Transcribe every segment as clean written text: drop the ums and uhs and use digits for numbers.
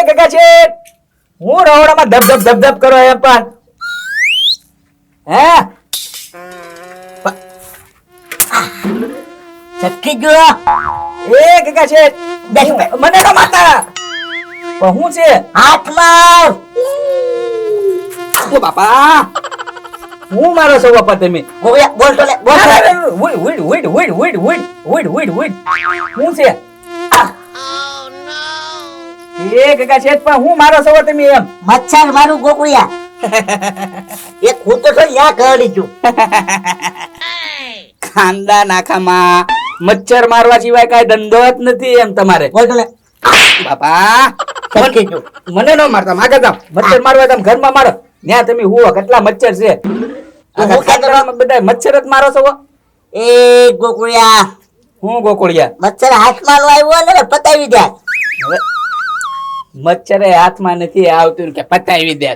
ગગા છે હું રહોડામાં ધબ ધબ ધબ ધબ કરો એમ પણ હે ચટકી ગયો એ ગગા છે મને ન મારતા પણ હું છે હાથમાં ઓ બાપા હું મારો છો બાપા તમે ગોળિયા બોલ તો લે બોલ તો લે. હું છે એ ગગા છે પણ હું મારો છો તમે એમ મચ્છર મારું ગોકુળિયા એક હું તો છો યા કરી છું ખાંડા નાખામાં મચ્છર મારવા સિવાય કાઈ ધંધો જ નથી એમ તમારે બોલ તો લે બાપા ચટકી ગયો મને ન મારતા માગે જાવ મચ્છર મારવા તમે ઘરમાં મારો ત્યાં તમે હુવો કેટલા મચ્છર છે આખા ખાનદાનમાં બધા મચ્છર જ મારો છો એ ગોકુળિયા હું ગોકુળિયા મચ્છર હાથમાં નો આવ્યો ને પતાવી દે હવે મચ્છરે હાથમાં નથી આવતું ને કે પતાવી દે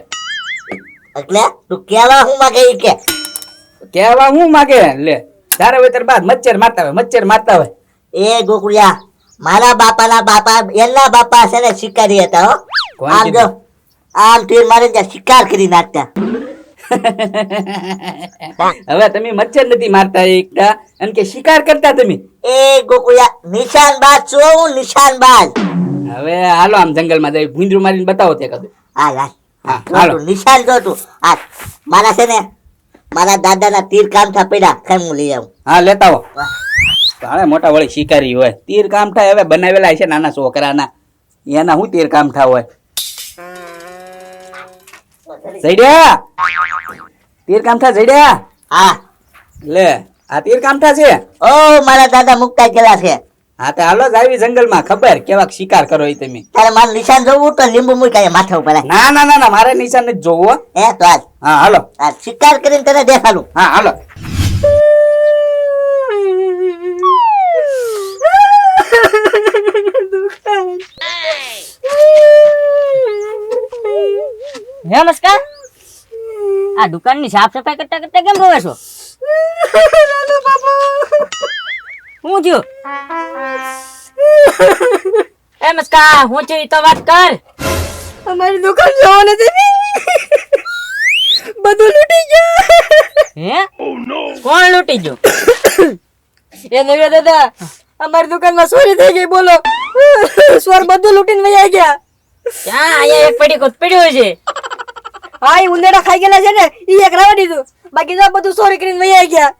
એટલે તું કેવા હું માગે ઈ કે કેવા હું માગે લે તારે વેતર બાદ મચ્છર મારતા હોય એ ગોકુળિયા મારા બાપાના બાપા એના બાપા છે ને શિકારી હતા હો કોણ આમ જો આમ તીર મારી ત્યાં શિકાર કરી નાખતા હવે તમે મચ્છર નથી મારતા એકતા અને કે શિકાર કરતા તમે એ ગોકુળિયા નિશાનબાજ છું હું નિશાનબાજ હવે હાલો આમ જંગલમાં જઈ ભૂંજરું મારીને બતાવો તે કદું હા હા હા, જો હાલો. તું નિશાન જો તું આ મારા છે ને મારા દાદાના તીર કામઠા પડ્યા ખાઈ હું લઈ આવું હા લેતા આવો તાણે મોટા વળી શિકારી હોય તીર કામઠા હવે બનાવેલા છે નાના છોકરાના એના હું તીર કામઠા હોય જઈડ્યા તીર કામઠા જઈડ્યા હા લે આ તીર કામઠા છે ઓ મારા દાદા મુક્તા ગયેલા છે હા તે હાલો જ આવી જંગલમાં ખબર કેવાક શિકાર કરો એ તમે તારે મારું નિશાન જોવું તો લીંબુ મૂકાય માથા ઉપર ના ના ના ના મારે નિશાન નથી જોવું હો. હે તો આજ હા હાલો આ શિકાર કરીને તને દેખાડું હા હાલો નમસ્કાર આ દુકાનની સાફ સફાઈ કરતા કરતા કેમ રોવે છો હું થયું એ મસ્કા હું થયું ઈ તો વાત કર અમારી દુકાન જોવો નથી બધું લૂટી ગયું હે કોણ લૂટી ગયું એ નવ્યા દાદા અમારી દુકાનમાં ચોરી થઈ ગઈ બોલો સ્વર બધું લૂટીને વયા ગયા ક્યાં અહીંયા એક પડી કોત પડ્યો છે હા એ ઉંદેડા ખાઈ ગયેલા છે ને ઈ એક રવા દીધું બાકી તો બધું ચોરી કરીને વયા ગયા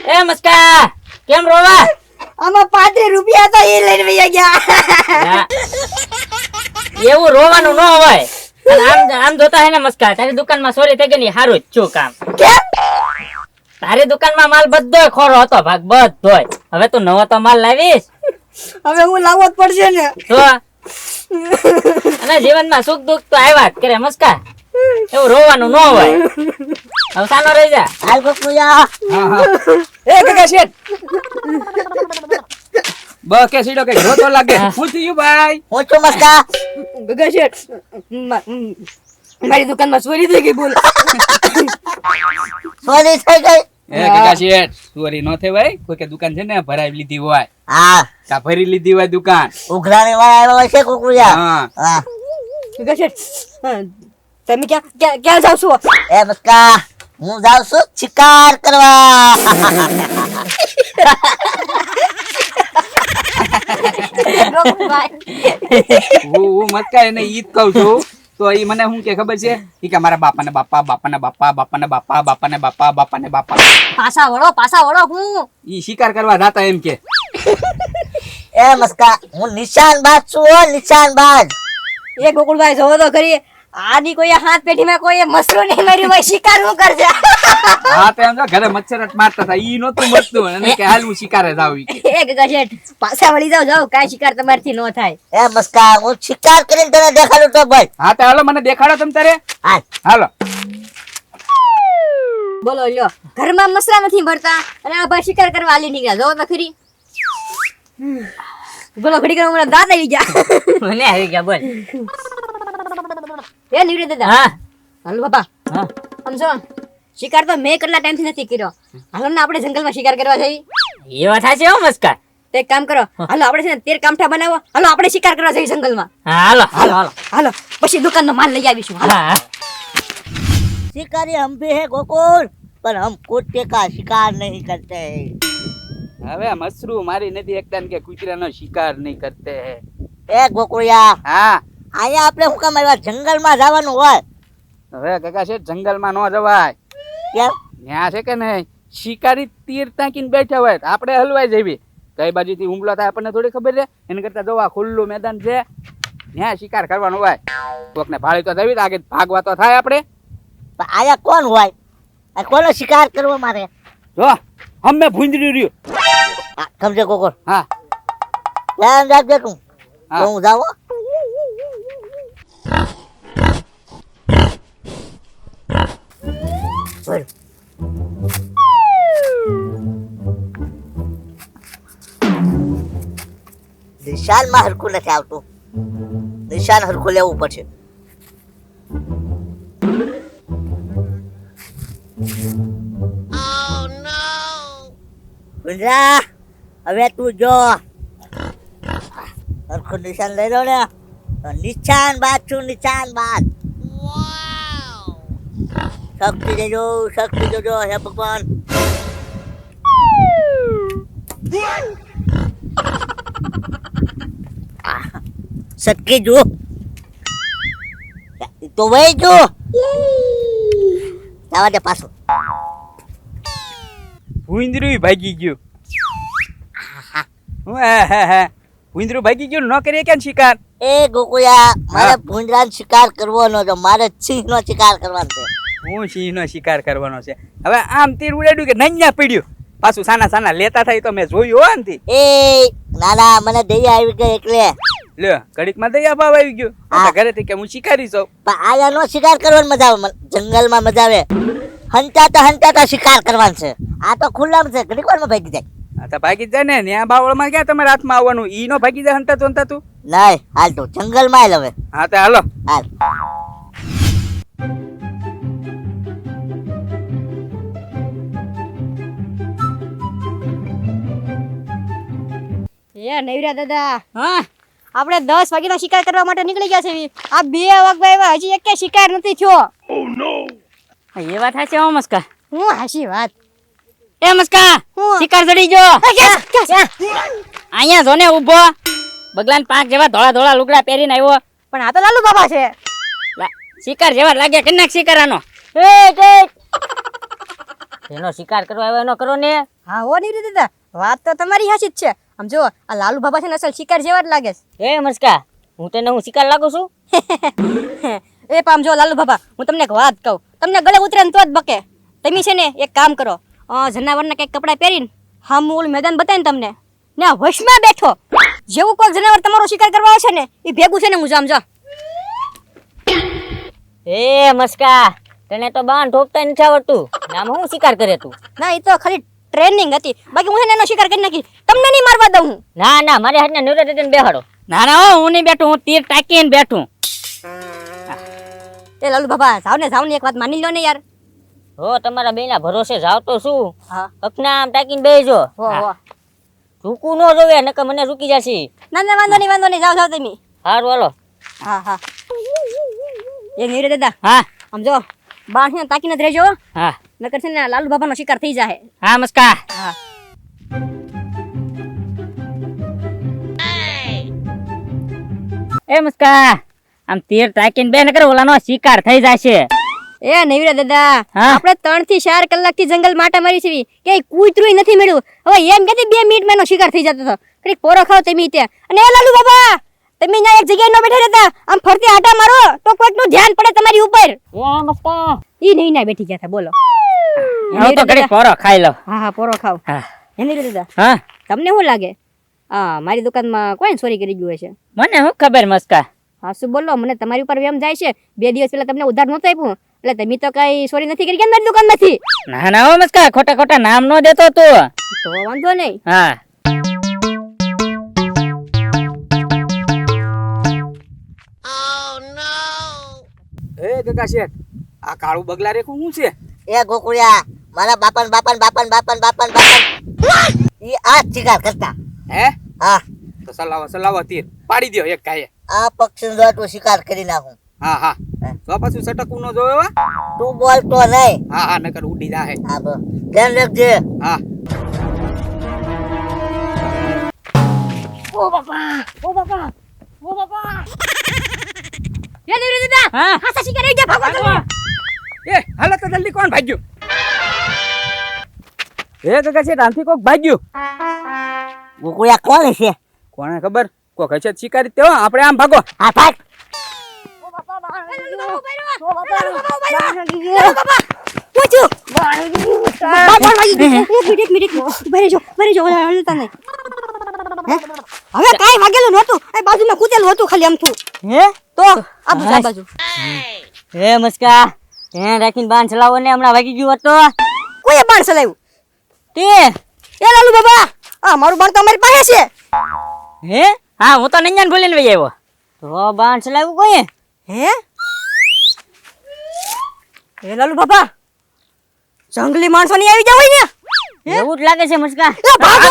એ મસ્કા કેમ રોવા આમાં 35 રૂપિયા હતા એ લઈને વયા ગયા ના. એવું રોવાનું ન હોય અને આમ આમ જોતા હે ને મસ્કા તારી દુકાનમાં ચોરી થઈ ગઈ ને હારું જ છું કામ કેમ તારી દુકાનમાં માલ બધોય ખોરો હતો ભાગ બધોય હવે તું નવો તો માલ લાવીશ હવે હું લાવવો જ પડશે ને તો અને જીવનમાં સુખ દુઃખ તો આવ્યા જ કરે મસ્કા એવું રોવાનું ન હોય હવે સાનો રહી જા હાલ ગોકુળિયા હા હા એ ગગા શેઠ બકે સીડો કે જોતો લાગે શું થયું ભાઈ હું છું મસ્કા ગગા શેઠ મારી દુકાનમાં ચોરી થઈ ગઈ બોલ ચોરી થઈ ગઈ એ ગગા શેઠ ચોરી નો થઈ ભાઈ કોઈ કે દુકાન છે ને ભરાવી લીધી હોય હા કા ભરી લીધી હોય દુકાન ઉઘરાણી વાળા આવ્યા હોય છે ગોકુળિયા હા હા ગગા શેઠ તમે ક્યાં જાવ છો એ મસ્કા હું જાઉં છું શિકાર કરવા હું મતકા એને ઈ જ કહું છું તો ઈ મને શું કે ખબર છે ઈ કે મારા બાપાને બાપા બાપાને બાપા બાપાને બાપા બાપાને બાપા બાપાને બાપા પાછા વળો હું ઈ શિકાર કરવા જાતા એમ કે એ મસ્કા હું નિશાનબાજ છું હો નિશાનબાજ એ ગોકુળભાઈ જોવો તો ખરી આની કોઈ હાથ પેઢીમાં કોઈ મસરો નહીં માર્યું હોય શિકાર હું કરશે હા તો એમ તો ઘરે મચ્છર જ મારતા હતા ઈ નહોતું મરતું અને કે હાલ હું શિકારે જાવ ઈ કે એ ગગા શેઠ પાછા વળી જાવ કાંઈ શિકાર તમારથી ન થાય એ મસ્કા હું શિકાર કરીને તને દેખાડું તો ભાઈ હા તો હાલો મને દેખાડો તમ તારે હાલ હાલો બોલો લ્યો ઘરમાં મસરા નથી ભરતા અને આ ભાઈ શિકાર કરવા આલી નીકળ્યા જોવો તો ખરી બોલો ઘડી કરવા મને દાંત આવી ગયા મને આવી ગયા બોલ એ નીવડે દાદા હા હાલો બાપા હા આમ જો શિકાર તો મેં કેટલા ટાઈમથી નથી કર્યો. હાલો ને આપણે જંગલમાં શિકાર કરવા જઈએ. એ વાત સાચી હો મસ્કા. તો એક કામ કરો, હાલો આપણે છે ને તીર કામઠા બનાવો, હાલો આપણે શિકાર કરવા જઈએ જંગલમાં. હા હાલો હાલો હાલો. હાલો પછી દુકાનનો માલ લઈ આવીશું. હાલો. હા હા. शिकारी हम भी है गोकुल, पर हम कुत्ते का शिकार नहीं करते हैं. હવે મસરૂ મારી નથી એકતા ને કે કૂતરાનો શિકાર નહીં કરતે હે. ए गोकुळिया, હા અહીંયા આપણે શું કામ આવ્યા? જંગલમાં જવાનું હોય હવે કાકા છે જંગલમાં ન જવાય. કેમ? ત્યાં છે કે નહીં શિકારી તીર તાકીને બેઠા હોય આપણે હલવાઈ જવી. કઈ બાજુથી હુમલો થાય આપણને થોડી ખબર છે. એને કરતા જોવા ખુલ્લું મેદાન છે ત્યાં શિકાર કરવાનો હોય. કોકને ભાળી તો જવી આગળ ભાગવા તો થાય આપણે. પણ આયા કોણ હોય? આ કોનો શિકાર કરવો મારે? જો અમે ભૂંજરી રહ્યું. સમજે ગોકુળ? હા ધ્યાન રાખજે તું. હા. તો હું જાઉં હો. બોલ. નિશાનમાં હરખું નથી આવતું. નિશાન હરખું લેવું પડશે. ગુંજરા, હવે તું જો હરખું નિશાન લઈ લો ને તો નિશાન બાદ છું. નિશાન બાદ શક્તિ દેજો, શક્તિ દેજો હે ભગવાન. સટકી જો તો વહી જો. જવા દે પાછું. ભૂંજરું ભાગી ગયું. ભૂંજરું ભાગી ગયું ન કરીએ કે શિકાર. એ ગોકુળિયા, મારે ભૂંજરાનો શિકાર કરવાનો છે. મારે સિંહનો શિકાર કરવાનો છે. હું સિંહનો શિકાર કરવાનો છે. હવે આમ તીર ઉડાડ્યું કે નંજા પડ્યું પાછું સાના સાના લેતા થાય તો મેં જોયું હો ને. એ નાના, મને દયા આવી ગઈ એટલે. લે ઘડીકમાં દયા ભાવ આવી ગયો. હા. ઘરેથી કે હું શિકારી છું. પણ આયા નો શિકાર કરવાનો મજા આવે. જંગલમાં મજા આવે. હંતાતા શિકાર કરવાનું છે. આ તો ખુલ્લામાં છે, ઘડીક વારમાં ભાગી જાય. આ તો ભાગી જ જાય ને ત્યાં બાવળમાં ક્યાં તમારા હાથમાં આવવાનું. ઈ નો ભાગી જાય હંતા તું. નહીં, હાલ તું જંગલમાં હાલ હવે. હા તો હાલો. હાલ. એ નૈરા દાદા, હા આપણે 10 વાગ્યાનો શિકાર કરવા માટે નીકળી ગયા છે. આ 2 વાગવા આવ્યા, હજી એકે શિકાર નથી થયો. એ વાત સાચી હો મસ્કા. હું હાસી વાત. એ મસ્કા હું? શિકાર ચડી જો. અહીંયા જો ને ઊભો બગલાન પાંખ જેવા ધોળા ધોળા લુગડા પહેરીને આવ્યો. પણ આ તો લાલુ બાબા છે. શિકાર જેવા લાગે કે નાખ શિકાર આનો. એનો શિકાર કરવા આવ્યો એનો કરો ને. હા હો નૈરા દાદા, વાત તો તમારી હાસી જ છે. આમ જો આ લાલુ બાબા છે ને અસલ શિકાર જેવા જ લાગે છે. એ મસ્કા હું શિકાર લાગુ છું. એ પામ જો લાલુ બાબા, હું તમને એક વાત કહું. તમને ગળે ઉતરે ને તો જ બકે. તમે છે ને એક કામ કરો, જનાવરના કંઈક કપડાં પહેરીને હામું ઓલું મેદાન બતાવીને તમને ને આ વશમાં બેઠો જેવું કોઈ જનાવર તમારો શિકાર કરવા આવશે ને એ ભેગું છે ને હું જામ જા. એ મસ્કા તને તો બાણ ઠોકતા નથી આવડતું. આમ હું શિકાર કરે તું. ના એ તો ખાલી ટ્રેનિંગ હતી, બાકી હું છે ને એનો શિકાર કરી નાખી. તમને નહીં મારવા દઉં હું. ના ના મારે હાથને નિવૃત્ત બેહાડો. ના ના હો હું નહીં બેઠું, હું તીર ટાંકીને બેઠું. એ લાલુ બાબા જાવ ને એક વાત માની લો ને યાર. હો તમારા બેના ભરોસે જાવ તો શું. હા અપના આમ ટાંકીને બેસજો. હો હો. ઝૂકું ન જોવે નકર મને ઝૂકી જશે. ના ના વાંધો નહીં જાવ તમે. સારું હાલો. હા હા એ નીરે દાદા, હા આમ જો બાણ છે ને તાકીને જ રહેજો, હા નકર છે ને લાલુ બાબાનો શિકાર થઈ જાય. હા મસ્કા. હા એ મસ્કા આમ તીર ટાંકીને બે નકર ઓલાનો શિકાર થઈ જશે. એ નૈરા દાદા, હા? આપણે 3 થી 4 કલાકથી જંગલ માટે મારી છે કે કૂતરું નથી મળ્યું. હવે એમ કે 2 મિનિટમાં એનો શિકાર થઈ જતો હતો. કઈક પોરો ખાવ તમે ત્યાં. અને એ લાલુ બાબા, તમે અહીંયા એક જગ્યાએ ન બેઠા રહેતા, આમ ફરતી આટા મારો તો કોઈકનું ધ્યાન પડે તમારી ઉપર. એ મસ્કા ઈ નહીં ના બેઠી ગયા હતા, બોલો. હવે તો ઘડી પોરો ખાઈ લો. હા હા પોરો ખાવ. હા હે નૈરા દાદા, હા તમને શું લાગે મારી દુકાનમાં કોણ ચોરી કરી ગયું હશે? મને શું ખબર મસ્કા. હા શું બોલો, મને તમારી ઉપર વેમ જાય છે. 2 દિવસ પહેલા તમને ઉધાર નહોતો આપ્યું એટલે તમે તો કઈ ચોરી નથી કરી કે મારી દુકાનમાંથી? ના ના હો મસ્કા ખોટા ખોટા નામ નો દેતો તું. તો વાંધો નહીં. હા એ કાકા શેઠ આ કાળું બગલા રેખું શું છે? એ ગોકુળિયા મારા બાપન બાપન બાપન બાપન બાપન બાપન ઈ આ જ શિકાર કરતા. હે હા તો સલાવો તીર પાડી દ્યો એક ગાયે. આ પક્ષી જો તું શિકાર કરી નાખું. હા હા તો પાછું સટકવું ન જોવે હો. તું બોલતો નહીં. હા હા નકર ઉડી જાહે. હા બસ ધ્યાન રાખજે. હા એ દેવરી દાદા હા હાસા શિકાર આવી ગયા ભાગો તમે. એ હાલો તો જલ્દી કોણ ભાગ્યું? એ કાકા છે આમથી કોક ભાગ્યું. ગોકુળિયા કોણ છે? કોને ખબર? કોક હશે તો શિકારી તેવો. આપણે આમ ભાગો. હા ભાગ. હવે કાઈ વાગેલું નહોતું આ બાજુમાં કૂતેલું હતું ખાલી આમથું હે તો આ બાજુ હે મસ્કા ધ્યાન રાખીને બાણ ચલાવો ને હમણાં વાગી ગયું હતો કોઈએ બાણ ચલાવ્યું તે એ લાલુ બાબા આ મારું બાણ તો અમારી પાસે છે હે હા હું તો નંજાન ભૂલીને વહી આવ્યો તો બાણ ચલાવ્યું કોઈએ હે એ લાલુ બાબા જંગલી માણસો ની આવી જાવ ને એવું જ લાગે છે મસ્કા એ ભાગો